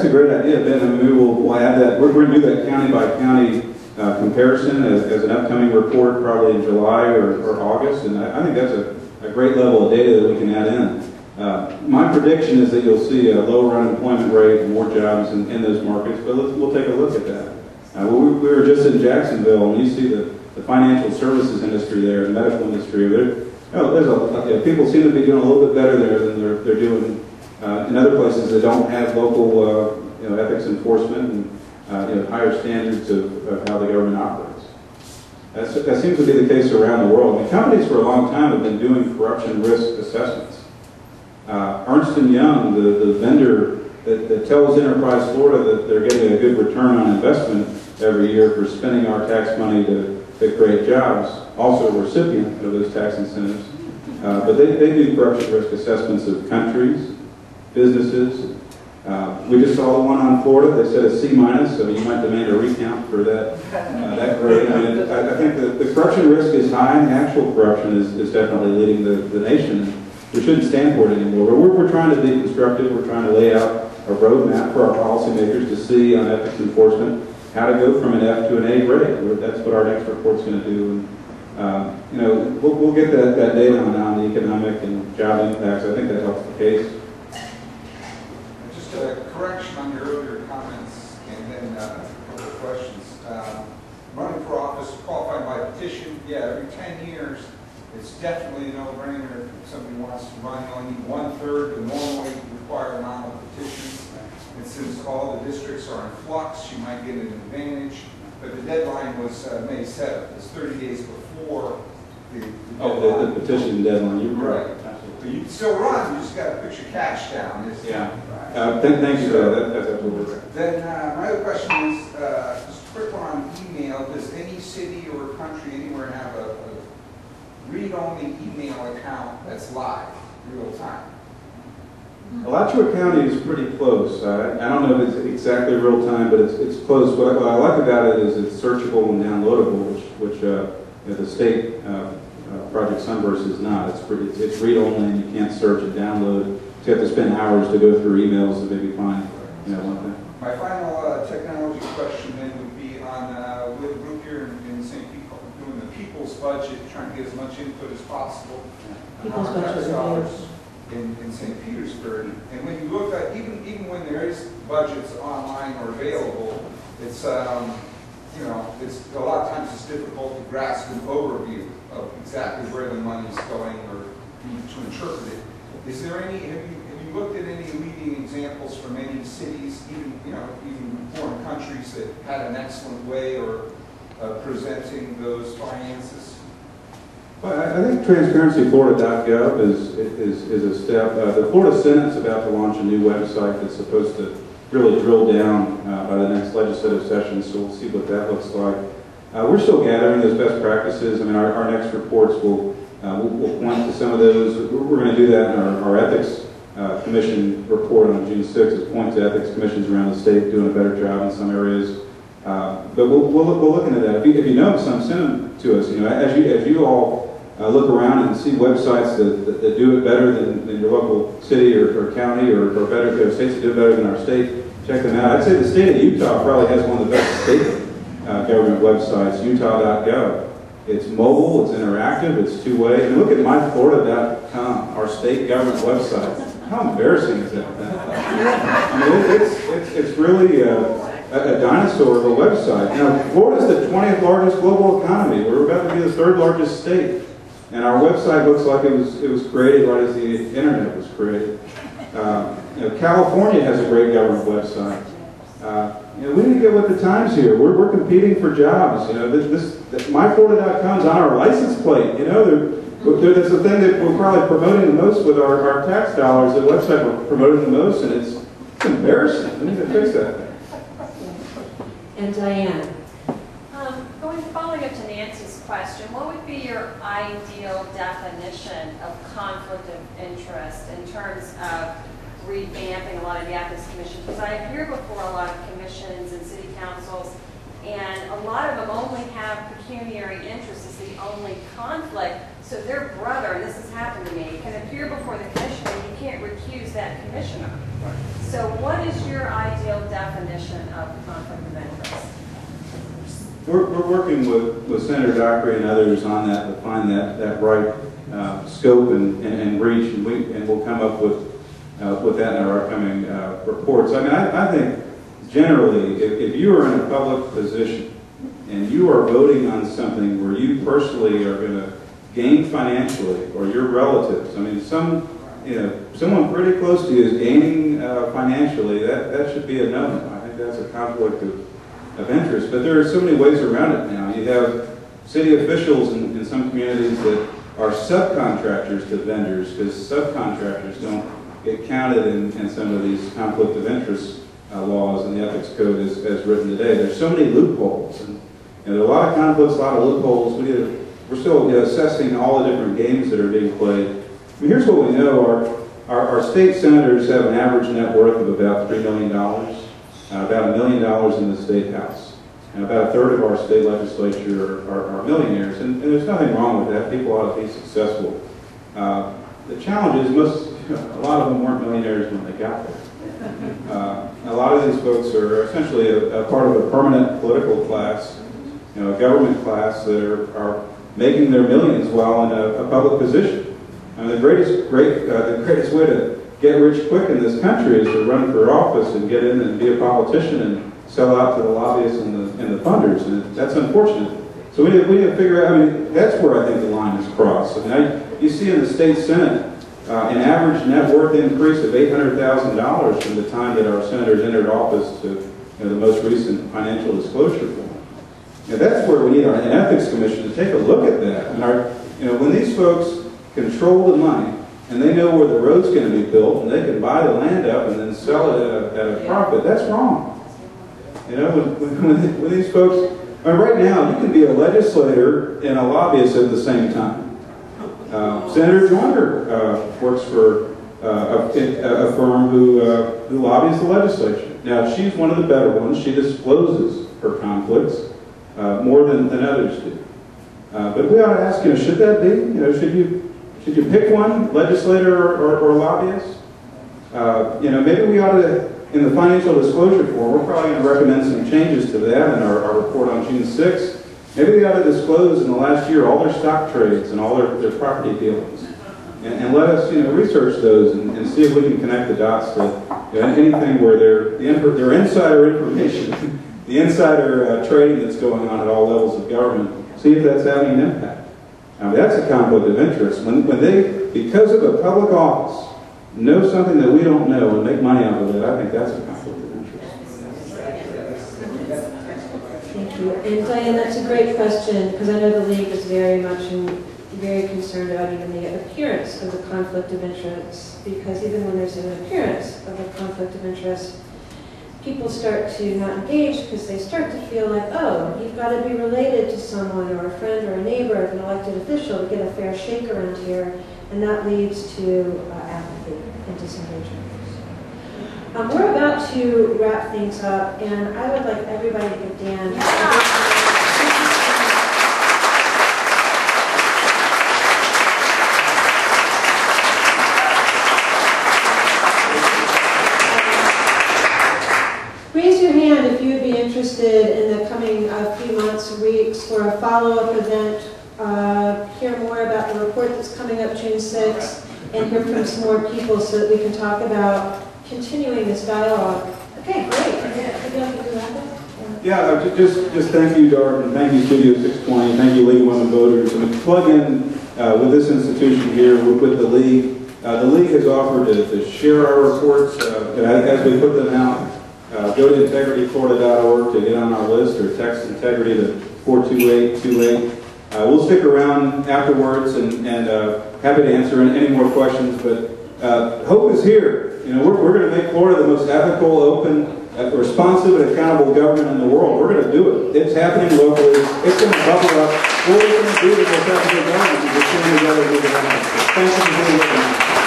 that's a great idea, Ben. I mean, maybe we'll add that. We're going to do that county by county comparison as an upcoming report, probably in July or August, and I think that's a great level of data that we can add in. My prediction is that you'll see a lower unemployment rate and more jobs in those markets, but we'll take a look at that. We were just in Jacksonville, and you see the financial services industry there, the medical industry. People seem to be doing a little bit better there than they're doing in other places that don't have local ethics enforcement and higher standards of how the government operates. That seems to be the case around the world. I mean, companies for a long time have been doing corruption risk assessments. Ernst & Young, the vendor that tells Enterprise Florida that they're getting a good return on investment every year for spending our tax money to create jobs, also a recipient of those tax incentives. But they do corruption risk assessments of countries, businesses. We just saw the one on Florida. They said a C-, so you might demand a recount for that grade. I mean, I think the corruption risk is high, and the actual corruption is definitely leading the nation. We shouldn't stand for it anymore. But we're trying to be constructive. We're trying to lay out a roadmap for our policymakers to see on ethics enforcement how to go from an F to an A grade. That's what our next report's going to do. And, we'll get that data on the economic and job impacts. I think that helps the case. Just a correction on your earlier comments, and then a couple of questions. Running for office, qualified by petition, yeah, every 10 years, it's definitely a no-brainer if somebody wants to run. You only need 1/3 the normally required amount of petitions. And since all the districts are in flux, you might get an advantage. But the deadline was May 7th. It's 30 days before the deadline. The petition deadline. You're right. But you can still run. You just got to put your cash down. Yeah. Thank you for that. That's absolutely right. Then my other question is, just a quick one on email. Does any city or country anywhere have a read-only email account that's live, real time? Alachua County is pretty close. I don't know if it's exactly real time, but it's close. What I like about it is it's searchable and downloadable, which the state Project Sunburst is not. It's read only, and you can't search and download. So you have to spend hours to go through emails to maybe find one thing. My final technology question then would be on we have a group here in St. Pete doing the people's budget, trying to get as much input as possible on our tax dollars in St. Petersburg. And when you look at even when there is budgets online or available, it's it's a lot of times it's difficult to grasp an overview of exactly where the money's going or to interpret it. Is there any? Have you looked at any leading examples from any cities, even foreign countries that had an excellent way or presenting those finances? Well, I think transparencyflorida.gov is a step. The Florida Senate's about to launch a new website that's supposed to really drill down by the next legislative session, so we'll see what that looks like. We're still gathering those best practices. I mean, our next reports will point to some of those. We're going to do that in our Ethics Commission report on June 6th. It points to ethics commissions around the state doing a better job in some areas. But we'll look into that. If you know of some, send them to us. As you all look around and see websites that do it better than your local city or county or better states that do it better than our state, check them out. I'd say the state of Utah probably has one of the best state government websites, utah.gov. It's mobile, it's interactive, it's two-way. And look at myflorida.com, our state government website. How embarrassing is that? I mean, it's really a dinosaur of a website. Florida's the 20th largest global economy. We're about to be the 3rd largest state. And our website looks like it was created right as the internet was created. California has a great government website. We need to get with the times here. We're competing for jobs. myflorida.com is on our license plate. There's the thing that we're probably promoting the most with our tax dollars. The website we're promoting the most, and it's embarrassing. We need to fix that. And Diane. Following up to Nancy's question, what would be your ideal definition of conflict of interest in terms of revamping a lot of the ethics commissions? Because I appear before a lot of commissions and city councils, and a lot of them only have pecuniary interest as the only conflict. So their brother, and this has happened to me, can appear before the commission and you can't recuse that commissioner. So what is your ideal we're working with Senator Dockery and others on that to find that right scope and reach, and we'll come up with that in our upcoming reports. I mean, I think generally, if you are in a public position and you are voting on something where you personally are going to gain financially, or your relatives, I mean, someone pretty close to you is gaining financially, that should be a no. I think that's a conflict of interest. But there are so many ways around it now. You have city officials in some communities that are subcontractors to vendors, because subcontractors don't get counted in some of these conflict of interest laws and the ethics code as written today. There's so many loopholes, and there are a lot of conflicts, a lot of loopholes. We're still assessing all the different games that are being played. I mean, here's what we know. Our state senators have an average net worth of about $3 million, about $1 million in the state house. And about a third of our state legislature are millionaires. And there's nothing wrong with that. People ought to be successful. The challenge is a lot of them weren't millionaires when they got there. A lot of these folks are essentially a part of a permanent political class, a government class that are making their millions while in a public position. And the greatest way to get rich quick in this country is to run for office and get in and be a politician and sell out to the lobbyists and the funders, and that's unfortunate. So we need to figure out. I mean, that's where I think the line is crossed. I mean, you see in the state senate an average net worth increase of $800,000 from the time that our senators entered office to the most recent financial disclosure form. And that's where we need an ethics commission to take a look at that. And when these folks control the money and they know where the road's going to be built and they can buy the land up and then sell it at a profit, that's wrong. When these folks, I mean, right now you can be a legislator and a lobbyist at the same time. Senator Joyner works for a firm who lobbies the legislature. Now, she's one of the better ones. She discloses her conflicts more than others do. But we ought to ask, should that be? Should you pick one, legislator or lobbyist? Maybe we ought to, in the financial disclosure form, we're probably going to recommend some changes to that in our report on June 6th. Maybe they ought to disclose in the last year all their stock trades and all their property dealings. And let us research those and see if we can connect the dots to anything where their insider information, the insider trading that's going on at all levels of government, see if that's having an impact. Now that's a conflict of interest. When they, because of a public office, know something that we don't know and make money out of it, I think that's a conflict of interest. Thank you. And Diane, that's a great question, because I know the League is very concerned about even the appearance of the conflict of interest, because even when there's an appearance of a conflict of interest, people start to not engage because they start to feel like, oh, you've got to be related to someone or a friend or a neighbor of an elected official to get a fair shake around here, and that leads to apathy and disengagement. We're about to wrap things up, and I would like everybody to give Dan raise your hand if you would be interested in the coming few months or weeks for a follow-up event, hear more about the report that's coming up June 6th, and hear from some more people so that we can talk about continuing this dialogue. Okay, great. Yeah, just thank you, Darden. Thank you, Studio 620. Thank you, League of Women Voters. And to plug in with this institution here, with the League. The League has offered to share our reports as we put them out. Go to integrityflorida.org to get on our list, or text integrity to 42828. We'll stick around afterwards and happy to answer any more questions. But hope is here. We're going to make Florida the most ethical, open, responsive, and accountable government in the world. We're going to do it. It's happening locally. It's going to bubble up. What we're going to do with this ethical government is we're coming together with the government. Thank you for being with us.